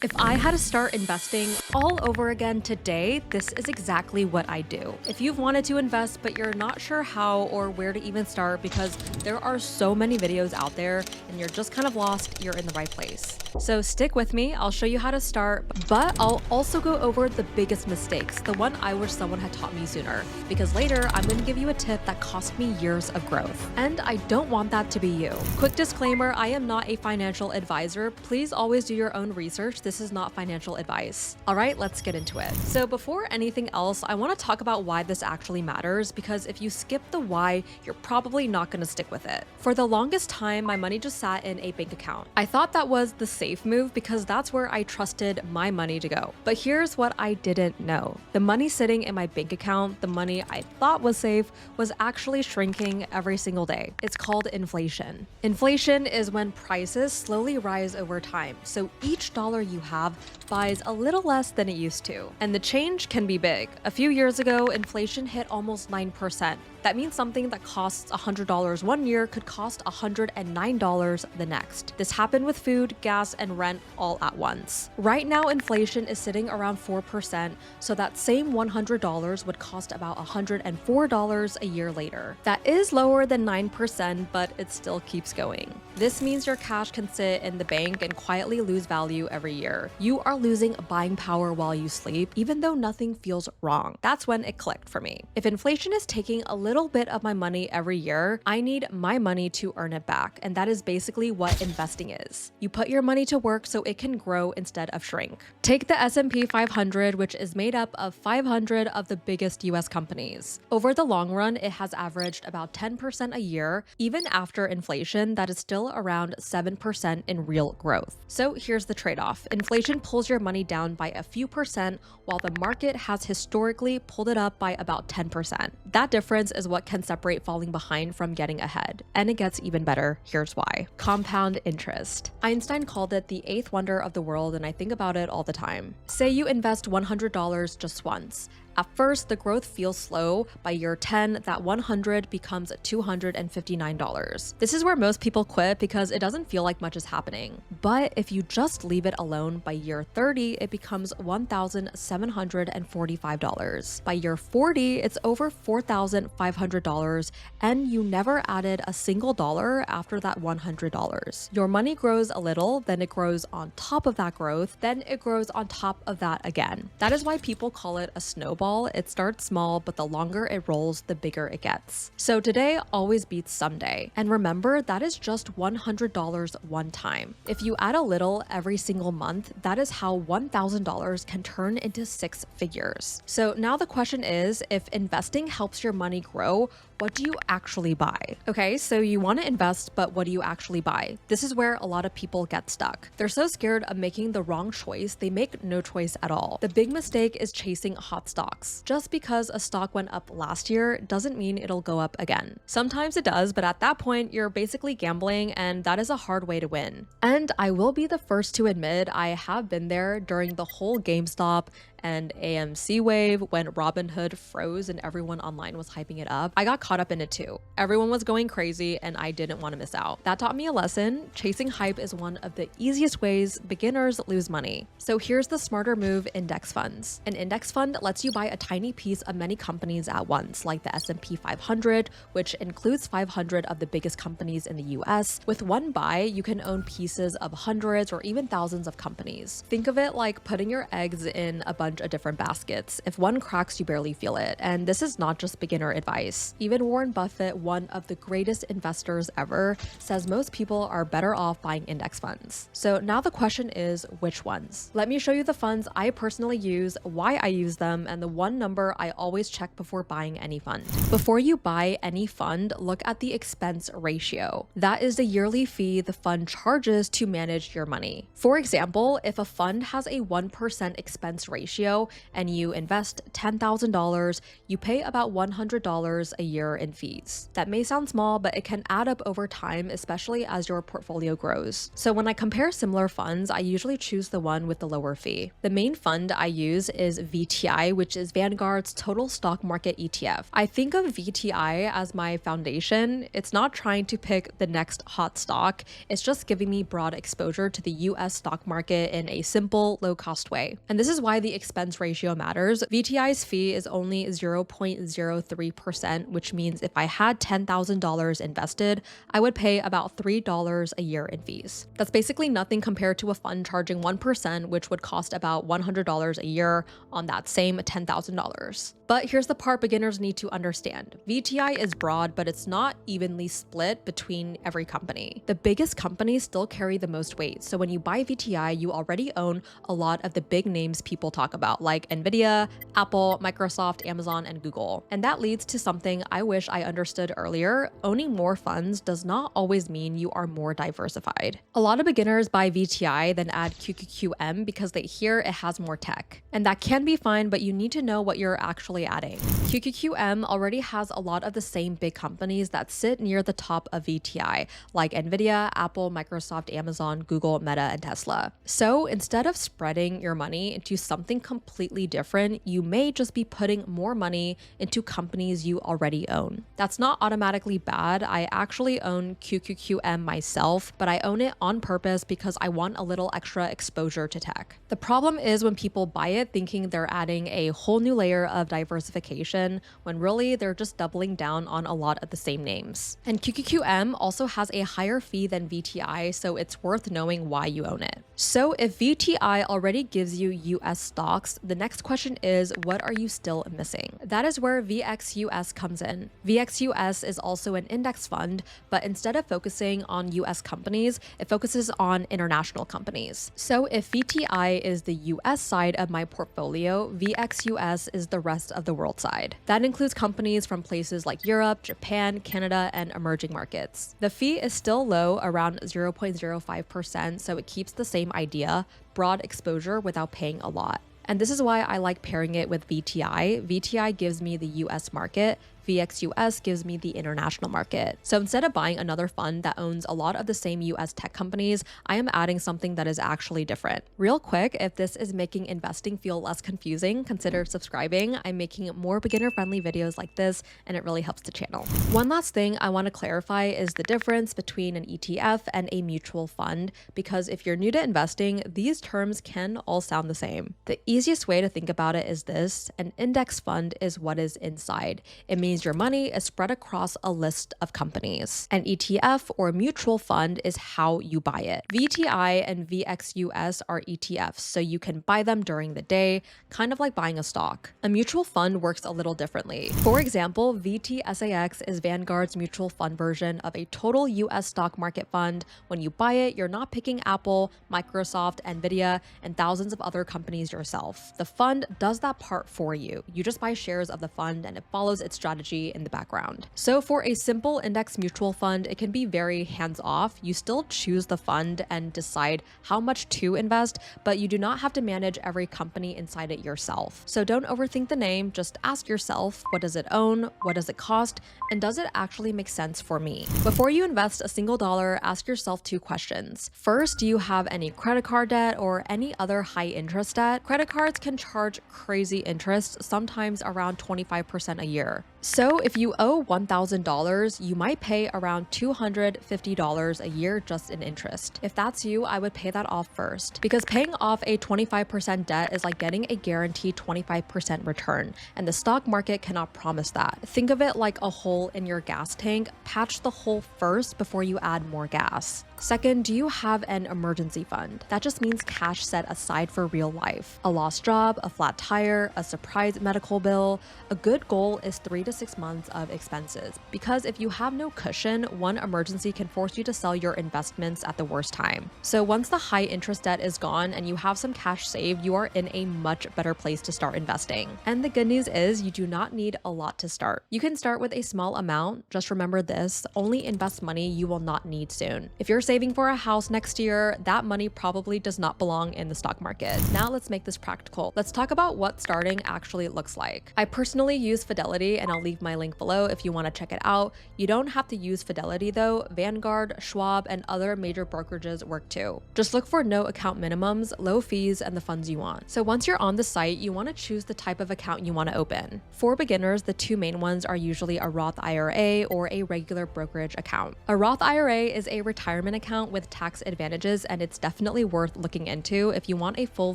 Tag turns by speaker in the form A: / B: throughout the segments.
A: If I had to start investing all over again today, this is exactly what I do. If you've wanted to invest but you're not sure how or where to even start because there are so many videos out there and you're just kind of lost, you're in the right place. So stick with me, I'll show you how to start, but I'll also go over the biggest mistakes, the one I wish someone had taught me sooner, because later I'm going to give you a tip that cost me years of growth. And I don't want that to be you. Quick disclaimer, I am not a financial advisor. Please always do your own research. This is not financial advice. All right, let's get into it. So before anything else, I want to talk about why this actually matters, because if you skip the why, you're probably not going to stick with it. For the longest time, my money just sat in a bank account. I thought that was the safe move because that's where I trusted my money to go. But here's what I didn't know. The money sitting in my bank account, the money I thought was safe, was actually shrinking every single day. It's called inflation. Inflation is when prices slowly rise over time. So each dollar you have buys a little less than it used to. And the change can be big. A few years ago, inflation hit almost 9%. That means something that costs $100 one year could cost $109 the next. This happened with food, gas, and rent all at once. Right now, inflation is sitting around 4%, so that same $100 would cost about $104 a year later. That is lower than 9%, but it still keeps going. This means your cash can sit in the bank and quietly lose value every year. You are losing buying power while you sleep, even though nothing feels wrong. That's when it clicked for me. If inflation is taking a little bit of my money every year, I need my money to earn it back. And that is basically what investing is. You put your money to work so it can grow instead of shrink. Take the S&P 500, which is made up of 500 of the biggest US companies. Over the long run, it has averaged about 10% a year. Even after inflation, that is still around 7% in real growth. So here's the trade-off. Inflation pulls your money down by a few percent, while the market has historically pulled it up by about 10%. That difference is what can separate falling behind from getting ahead. And it gets even better. Here's why. Compound interest. Einstein called it the eighth wonder of the world, and I think about it all the time. Say you invest $100 just once. At first, the growth feels slow. By year 10, that 100 becomes $259. This is where most people quit because it doesn't feel like much is happening. But if you just leave it alone, by year 30, it becomes $1,745. By year 40, it's over $4,500, and you never added a single dollar after that $100. Your money grows a little, then it grows on top of that growth, then it grows on top of that again. That is why people call it a snowball. It starts small, but the longer it rolls, the bigger it gets. So today always beats someday. And remember, that is just $100 one time. If you add a little every single month, that is how $1,000 can turn into six figures. So now the question is, if investing helps your money grow, what do you actually buy? Okay, so you want to invest, but what do you actually buy? This is where a lot of people get stuck. They're so scared of making the wrong choice, they make no choice at all. The big mistake is chasing hot stocks. Just because a stock went up last year doesn't mean it'll go up again. Sometimes it does, but at that point, you're basically gambling, and that is a hard way to win. And I will be the first to admit I have been there during the whole GameStop and AMC wave when Robinhood froze and everyone online was hyping it up. I got caught up in it too. Everyone was going crazy and I didn't want to miss out. That taught me a lesson. Chasing hype is one of the easiest ways beginners lose money. So here's the smarter move: index funds. An index fund lets you buy a tiny piece of many companies at once, like the S&P 500, which includes 500 of the biggest companies in the US. With one buy, you can own pieces of hundreds or even thousands of companies. Think of it like putting your eggs in a bunch of different baskets. If one cracks, you barely feel it. And this is not just beginner advice. Even Warren Buffett, one of the greatest investors ever, says most people are better off buying index funds. So now the question is, which ones? Let me show you the funds I personally use, why I use them, and the one number I always check before buying any fund. Before you buy any fund, look at the expense ratio. That is the yearly fee the fund charges to manage your money. For example, if a fund has a 1% expense ratio, ratio and you invest $10,000, you pay about $100 a year in fees. That may sound small, but it can add up over time, especially as your portfolio grows. So when I compare similar funds, I usually choose the one with the lower fee. The main fund I use is VTI, which is Vanguard's total stock market ETF. I think of VTI as my foundation. It's not trying to pick the next hot stock. It's just giving me broad exposure to the US stock market in a simple, low-cost way. And this is why the expense ratio matters. VTI's fee is only 0.03%, which means if I had $10,000 invested, I would pay about $3 a year in fees. That's basically nothing compared to a fund charging 1%, which would cost about $100 a year on that same $10,000. But here's the part beginners need to understand. VTI is broad, but it's not evenly split between every company. The biggest companies still carry the most weight. So when you buy VTI, you already own a lot of the big names people talk about, like Nvidia, Apple, Microsoft, Amazon, and Google. And that leads to something I wish I understood earlier. Owning more funds does not always mean you are more diversified. A lot of beginners buy VTI, then add QQQM because they hear it has more tech. And that can be fine, but you need to know what you're actually adding. QQQM already has a lot of the same big companies that sit near the top of VTI, like Nvidia, Apple, Microsoft, Amazon, Google, Meta, and Tesla. So instead of spreading your money into something completely different, you may just be putting more money into companies you already own. That's not automatically bad. I actually own QQQM myself, but I own it on purpose because I want a little extra exposure to tech. The problem is when people buy it thinking they're adding a whole new layer of diversification, when really they're just doubling down on a lot of the same names. And QQQM also has a higher fee than VTI, so it's worth knowing why you own it. So if VTI already gives you US stocks, the next question is, what are you still missing? That is where VXUS comes in. VXUS is also an index fund, but instead of focusing on US companies, it focuses on international companies. So if VTI is the US side of my portfolio, VXUS is the rest of the world side. That includes companies from places like Europe, Japan, Canada, and emerging markets. The fee is still low, around 0.05%, so it keeps the same idea, broad exposure without paying a lot. And this is why I like pairing it with VTI. VTI gives me the US market, VXUS gives me the international market. So instead of buying another fund that owns a lot of the same US tech companies, I am adding something that is actually different. Real quick, if this is making investing feel less confusing, consider subscribing. I'm making more beginner-friendly videos like this, and it really helps the channel. One last thing I want to clarify is the difference between an ETF and a mutual fund, because if you're new to investing, these terms can all sound the same. The easiest way to think about it is this: an index fund is what is inside. It means your money is spread across a list of companies. An ETF or mutual fund is how you buy it. VTI and VXUS are ETFs, so you can buy them during the day, kind of like buying a stock. A mutual fund works a little differently. For example, VTSAX is Vanguard's mutual fund version of a total US stock market fund. When you buy it, you're not picking Apple, Microsoft, Nvidia, and thousands of other companies yourself. The fund does that part for you. You just buy shares of the fund and it follows its strategy in the background. So for a simple index mutual fund, it can be very hands-off. You still choose the fund and decide how much to invest, but you do not have to manage every company inside it yourself. So don't overthink the name, just ask yourself, what does it own? What does it cost? And does it actually make sense for me? Before you invest a single dollar, ask yourself two questions. First, do you have any credit card debt or any other high interest debt? Credit cards can charge crazy interest, sometimes around 25% a year. So if you owe $1,000, you might pay around $250 a year just in interest. If that's you, I would pay that off first, because paying off a 25% debt is like getting a guaranteed 25% return, and the stock market cannot promise that. Think of it like a hole in your gas tank. Patch the hole first before you add more gas. Second, do you have an emergency fund? That just means cash set aside for real life. A lost job, a flat tire, a surprise medical bill. A good goal is 3 to 6 months of expenses, because if you have no cushion, one emergency can force you to sell your investments at the worst time. So once the high interest debt is gone and you have some cash saved, you are in a much better place to start investing. And the good news is you do not need a lot to start. You can start with a small amount. Just remember this: only invest money you will not need soon. If you're saving for a house next year, that money probably does not belong in the stock market. Now let's make this practical. Let's talk about what starting actually looks like. I personally use Fidelity, and I'll leave my link below if you want to check it out. You don't have to use Fidelity though. Vanguard, Schwab, and other major brokerages work too. Just look for no account minimums, low fees, and the funds you want. So once you're on the site, you want to choose the type of account you want to open. For beginners, the two main ones are usually a Roth IRA or a regular brokerage account. A Roth IRA is a retirement account with tax advantages, and it's definitely worth looking into. If you want a full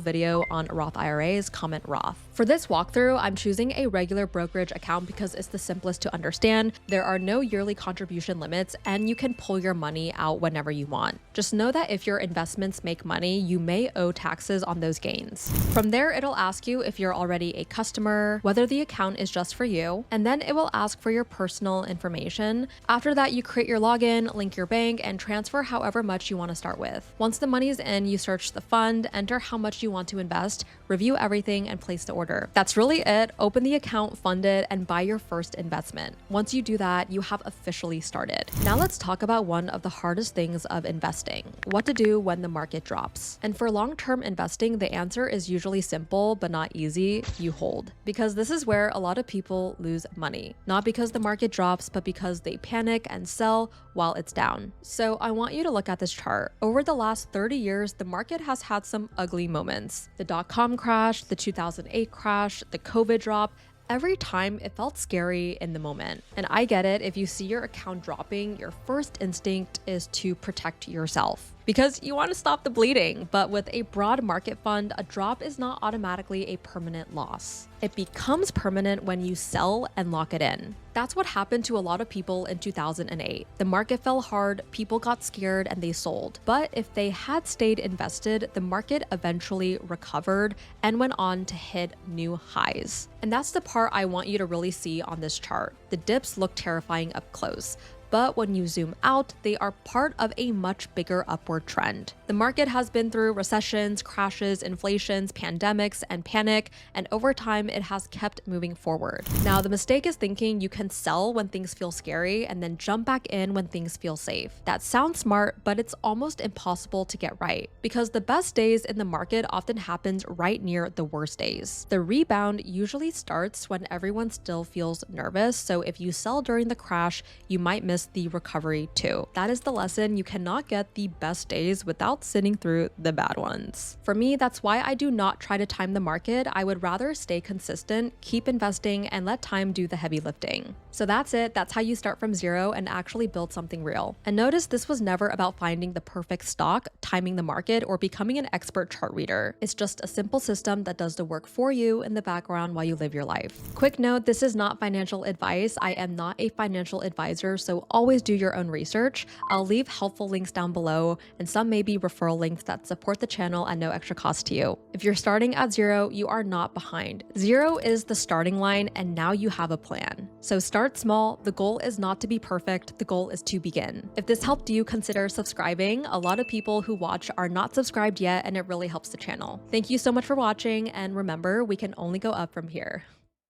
A: video on Roth IRAs, comment Roth. For this walkthrough, I'm choosing a regular brokerage account because it's the simplest to understand. There are no yearly contribution limits, and you can pull your money out whenever you want. Just know that if your investments make money, you may owe taxes on those gains. From there, it'll ask you if you're already a customer, whether the account is just for you, and then it will ask for your personal information. After that, you create your login, link your bank, and transfer however much you want to start with. Once the money is in, you search the fund, enter how much you want to invest, review everything, and place the order. That's really it. Open the account, fund it, and buy your first investment. Once you do that, you have officially started. Now let's talk about one of the hardest things of investing: what to do when the market drops. And for long-term investing, the answer is usually simple but not easy. You hold. Because this is where a lot of people lose money. Not because the market drops, but because they panic and sell while it's down. So I want you to look at this chart. Over the last 30 years, the market has had some ugly moments. The dot-com crash, the 2008 crash, the COVID drop. Every time it felt scary in the moment. And I get it, if you see your account dropping, your first instinct is to protect yourself because you want to stop the bleeding. But with a broad market fund, a drop is not automatically a permanent loss. It becomes permanent when you sell and lock it in. That's what happened to a lot of people in 2008. The market fell hard, people got scared, and they sold. But if they had stayed invested, the market eventually recovered and went on to hit new highs. And that's the part I want you to really see on this chart. The dips look terrifying up close, but when you zoom out, they are part of a much bigger upward trend. The market has been through recessions, crashes, inflations, pandemics, and panic, and over time, it has kept moving forward. Now, the mistake is thinking you can sell when things feel scary and then jump back in when things feel safe. That sounds smart, but it's almost impossible to get right because the best days in the market often happens right near the worst days. The rebound usually starts when everyone still feels nervous, so if you sell during the crash, you might miss the recovery too. That is the lesson. You cannot get the best days without sitting through the bad ones. For me, that's why I do not try to time the market. I would rather stay consistent, keep investing, and let time do the heavy lifting. So that's it. That's how you start from zero and actually build something real. And notice this was never about finding the perfect stock, timing the market, or becoming an expert chart reader. It's just a simple system that does the work for you in the background while you live your life. Quick note, this is not financial advice. I am not a financial advisor, so always do your own research. I'll leave helpful links down below, and some may be referral links that support the channel at no extra cost to you. If you're starting at zero, you are not behind. Zero is the starting line, and now you have a plan. So start small. The goal is not to be perfect. The goal is to begin. If this helped you, consider subscribing. A lot of people who watch are not subscribed yet, and it really helps the channel. Thank you so much for watching, and remember, we can only go up from here.